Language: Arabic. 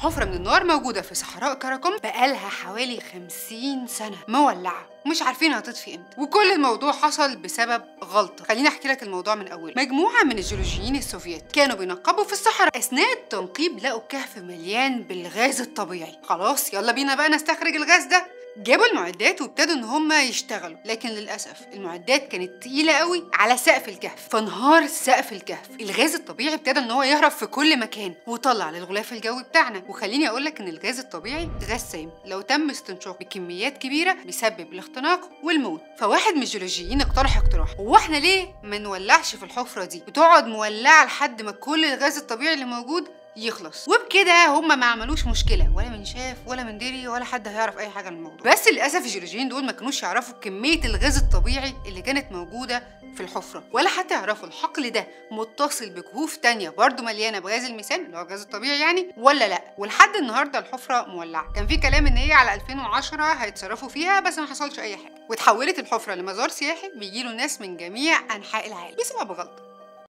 حفرة من النار موجودة في صحراء كراكوم بقالها حوالي 50 سنة مولعة، مش عارفين هتطفي امتى، وكل الموضوع حصل بسبب غلطة. خليني احكي لك الموضوع من اوله. مجموعة من الجيولوجيين السوفييت كانوا بينقبوا في الصحراء، اثناء التنقيب لقوا كهف مليان بالغاز الطبيعي. خلاص يلا بينا بقى نستخرج الغاز ده. جابوا المعدات وابتدوا ان هم يشتغلوا، لكن للاسف المعدات كانت تقيله قوي على سقف الكهف، فانهار سقف الكهف. الغاز الطبيعي ابتدى ان هو يهرب في كل مكان وطلع للغلاف الجوي بتاعنا. وخليني اقول لك ان الغاز الطبيعي غاز سام، لو تم استنشاقه بكميات كبيره بيسبب الاختناق والموت. فواحد من الجيولوجيين اقترح اقتراح: هو احنا ليه ما نولعش في الحفره دي وتقعد مولعه لحد ما كل الغاز الطبيعي اللي موجود يخلص؟ وبكده هم ما عملوش مشكله، ولا من شاف ولا من دري ولا حد هيعرف اي حاجه عن الموضوع. بس للاسف الجيولوجيين دول ما كانوش يعرفوا كميه الغاز الطبيعي اللي كانت موجوده في الحفره، ولا حتى يعرفوا الحقل ده متصل بكهوف تانية برضو مليانه بغاز الميثان اللي هو الغاز الطبيعي يعني ولا لا. ولحد النهارده الحفره مولعه. كان في كلام ان هي على 2010 هيتصرفوا فيها، بس ما حصلش اي حاجه، وتحولت الحفره لمزار سياحي بيجيله ناس من جميع انحاء العالم بسبب غلطه.